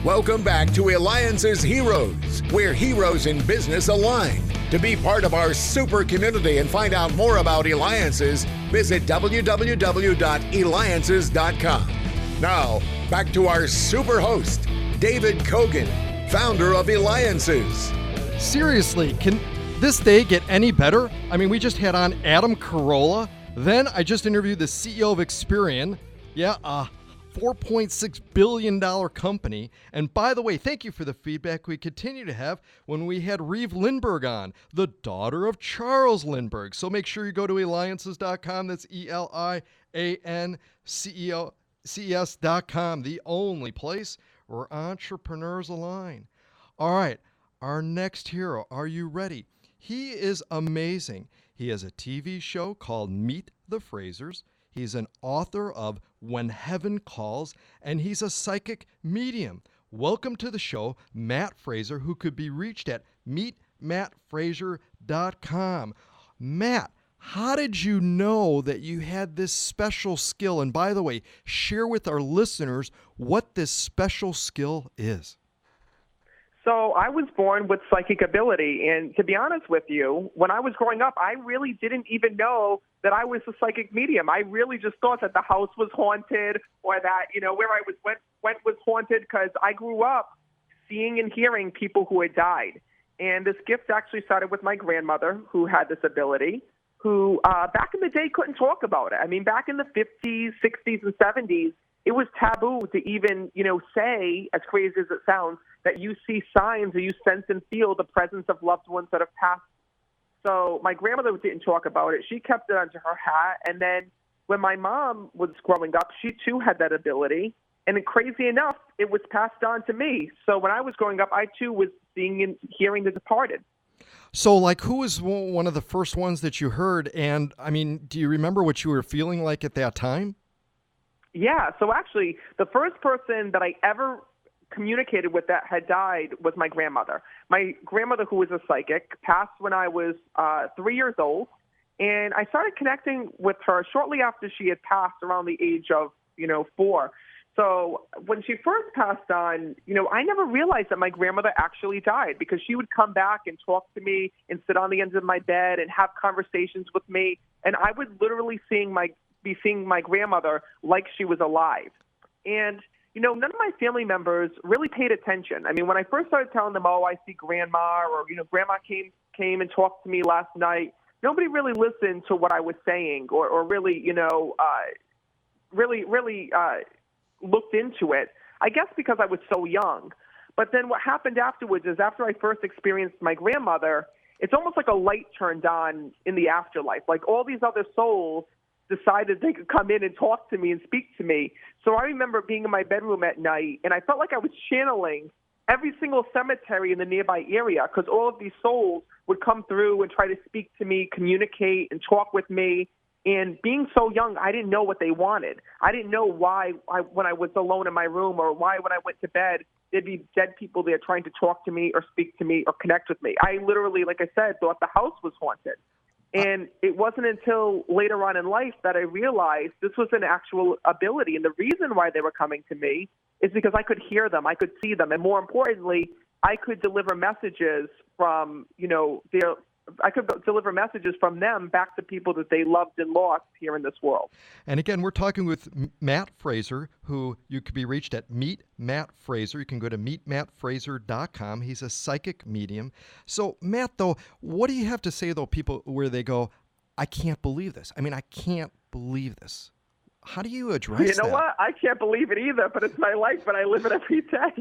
Welcome back to Eliances Heroes, where heroes in business align. To be part of our super community and find out more about Eliances, visit www.Eliances.com. Now, back to our super host, David Cogan, founder of Eliances. Seriously, can this day get any better? I mean, we just had on Adam Carolla. Then I just interviewed the CEO of Experian. Yeah, $4.6 billion company. And by the way, thank you for the feedback we continue to have when we had Reeve Lindbergh on, the daughter of Charles Lindbergh. So make sure you go to Eliances.com. That's Eliances.com, the only place where entrepreneurs align. All right, our next hero. Are you ready? He is amazing. He has a TV show called Meet the Frasers. He's an author of When Heaven Calls, and he's a psychic medium. Welcome to the show, Matt Fraser, who could be reached at meetmattfraser.com. Matt, how did you know that you had this special skill? And by the way, share with our listeners what this special skill is. So I was born with psychic ability, and to be honest with you, when I was growing up, I really didn't even know that I was a psychic medium. I really just thought that the house was haunted, or that, where I went was haunted, because I grew up seeing and hearing people who had died. And this gift actually started with my grandmother, who had this ability, who back in the day couldn't talk about it. I mean, back in the 50s, 60s, and 70s, it was taboo to even, say, as crazy as it sounds, that you see signs or you sense and feel the presence of loved ones that have passed. So my grandmother didn't talk about it. She kept it under her hat. And then when my mom was growing up, she too had that ability. And then, crazy enough, it was passed on to me. So when I was growing up, I too was seeing and hearing the departed. So, who was one of the first ones that you heard? And, I mean, do you remember what you were feeling like at that time? Yeah, so actually, the first person that I ever communicated with that had died was my grandmother. My grandmother, who was a psychic, passed when I was 3 years old, and I started connecting with her shortly after she had passed, around the age of, 4. So when she first passed on, I never realized that my grandmother actually died, because she would come back and talk to me and sit on the end of my bed and have conversations with me, and I would literally be seeing my grandmother like she was alive. And, none of my family members really paid attention. I mean, when I first started telling them, I see grandma, or, grandma came and talked to me last night, nobody really listened to what I was saying, or really, really looked into it. I guess because I was so young. But then what happened afterwards is, after I first experienced my grandmother, it's almost like a light turned on in the afterlife. Like, all these other souls decided they could come in and talk to me and speak to me. So I remember being in my bedroom at night, and I felt like I was channeling every single cemetery in the nearby area, because all of these souls would come through and try to speak to me, communicate, and talk with me. And being so young, I didn't know what they wanted. I didn't know why, when I was alone in my room, or why when I went to bed, there'd be dead people there trying to talk to me or speak to me or connect with me. I literally, like I said, thought the house was haunted. And it wasn't until later on in life that I realized this was an actual ability. And the reason why they were coming to me is because I could hear them, I could see them, and more importantly, I could deliver messages from, I could deliver messages from them back to people that they loved and lost here in this world. And again, we're talking with Matt Fraser, who you could be reached at Meet Matt Fraser. You can go to meetmattfraser.com. He's a psychic medium. So, Matt, though, what do you have to say, though, people where they go, I can't believe this? I mean, I can't believe this. How do you address that? You know what? I can't believe it either, but it's my life, but I live it every day.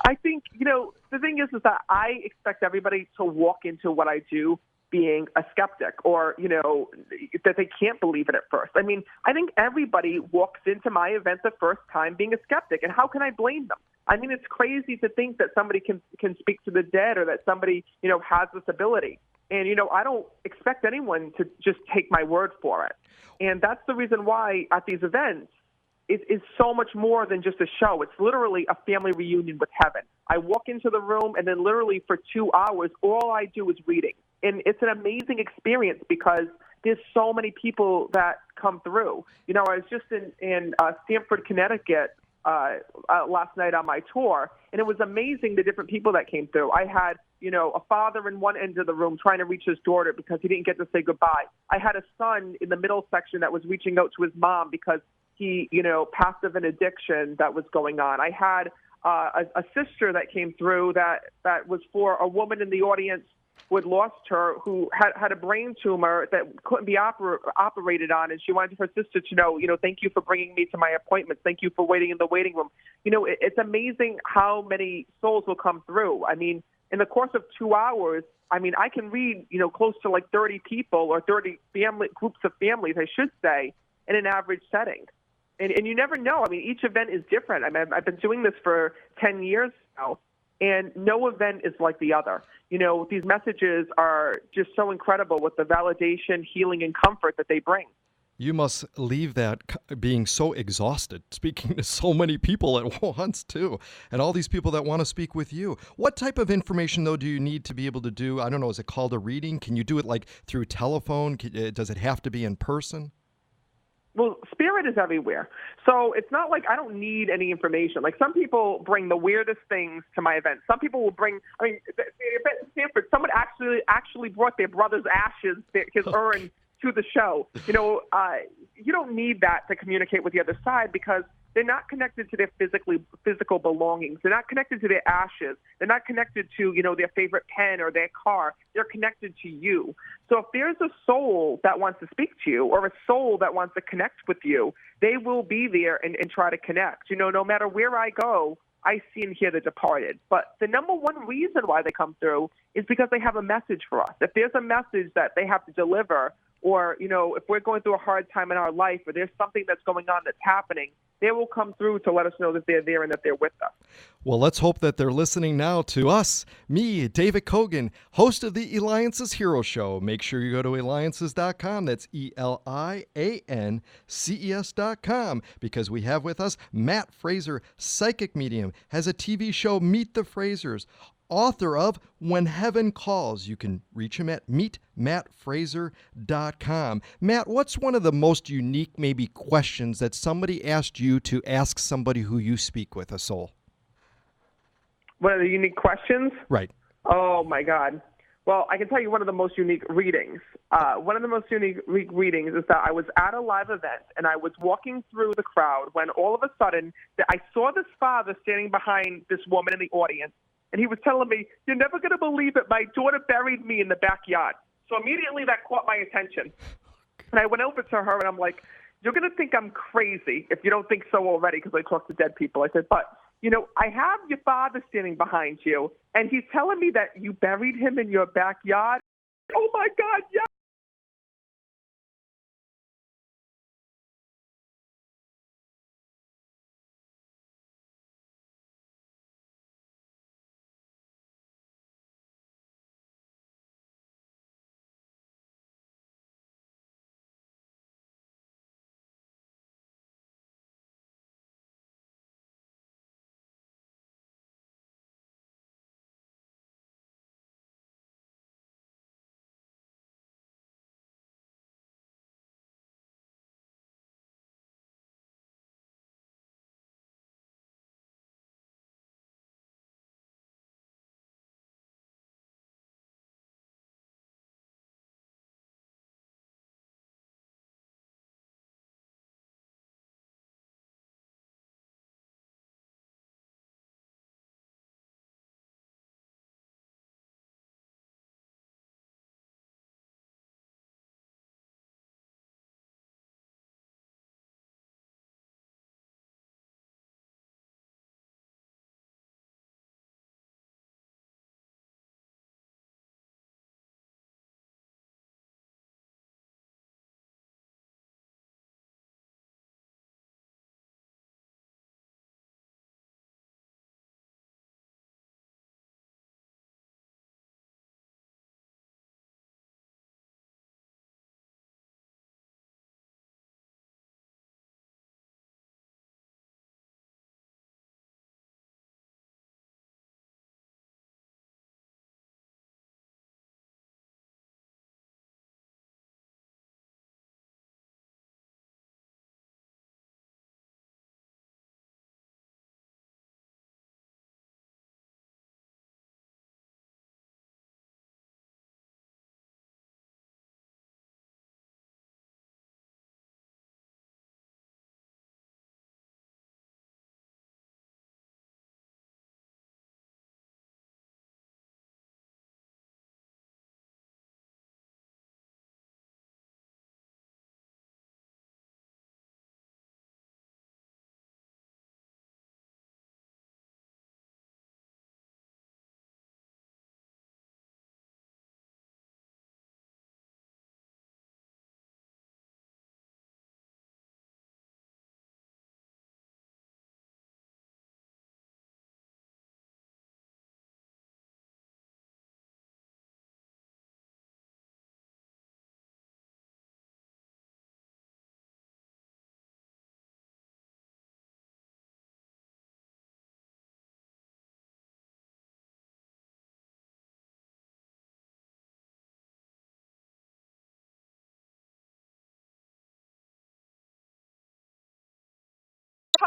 I think, the thing is that I expect everybody to walk into what I do being a skeptic, or, that they can't believe it at first. I mean, I think everybody walks into my event the first time being a skeptic, and how can I blame them? I mean, it's crazy to think that somebody can speak to the dead, or that somebody, has this ability. And, I don't expect anyone to just take my word for it. And that's the reason why at these events, it is so much more than just a show. It's literally a family reunion with heaven. I walk into the room, and then literally for 2 hours, all I do is reading. And it's an amazing experience, because there's so many people that come through. I was just in Stamford, Connecticut last night on my tour, and it was amazing the different people that came through. I had, a father in one end of the room trying to reach his daughter because he didn't get to say goodbye. I had a son in the middle section that was reaching out to his mom because he, passive an addiction that was going on. I had a sister that came through that was for a woman in the audience who had lost her, who had a brain tumor that couldn't be operated on, and she wanted her sister to know, thank you for bringing me to my appointments. Thank you for waiting in the waiting room. It's amazing how many souls will come through. I mean, in the course of 2 hours, I can read, close to like 30 people or 30 groups of families, I should say, in an average setting. And you never know. I mean, each event is different. I've been doing this for 10 years now, and no event is like the other. These messages are just so incredible with the validation, healing, and comfort that they bring. You must leave that being so exhausted, speaking to so many people at once, too, and all these people that want to speak with you. What type of information, though, do you need to be able to do? I don't know, is it called a reading? Can you do it like through telephone? Does it have to be in person? Well, spirit is everywhere. So it's not like I don't need any information. Like some people bring the weirdest things to my event. Some people will bring, the event in Stanford, someone actually brought their brother's ashes, his urn, to the show. You don't need that to communicate with the other side because they're not connected to their physical belongings. They're not connected to their ashes. They're not connected to, their favorite pen or their car. They're connected to you. So if there's a soul that wants to speak to you or a soul that wants to connect with you, they will be there and try to connect. No matter where I go, I see and hear the departed. But the number one reason why they come through is because they have a message for us. If there's a message that they have to deliver, or, if we're going through a hard time in our life or there's something that's going on that's happening, they will come through to let us know that they're there and that they're with us. Well, let's hope that they're listening now to us, me, David Cogan, host of the Eliances Heroes Show. Make sure you go to Eliances.com. That's ELIANCES.com, because we have with us Matt Fraser, psychic medium, has a TV show, Meet the Frasers, author of When Heaven Calls. You can reach him at meetmattfraser.com. Matt, what's one of the most unique, maybe, questions that somebody asked you to ask somebody who you speak with, a soul? One of the unique questions? Right. Oh, my God. Well, I can tell you one of the most unique readings. One of the most unique readings is that I was at a live event, and I was walking through the crowd when all of a sudden I saw this father standing behind this woman in the audience. And he was telling me, "You're never going to believe it. My daughter buried me in the backyard." So immediately that caught my attention. And I went over to her and I'm like, "You're going to think I'm crazy if you don't think so already," because I talk to dead people. I said, "But, I have your father standing behind you, and he's telling me that you buried him in your backyard." Oh, my God, yes.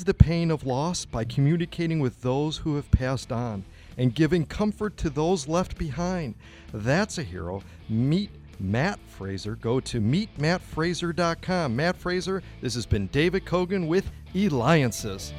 the pain of loss by communicating with those who have passed on and giving comfort to those left behind. That's a hero. Meet Matt Fraser. Go to meetmattfraser.com. Matt Fraser, this has been David Cogan with Eliances.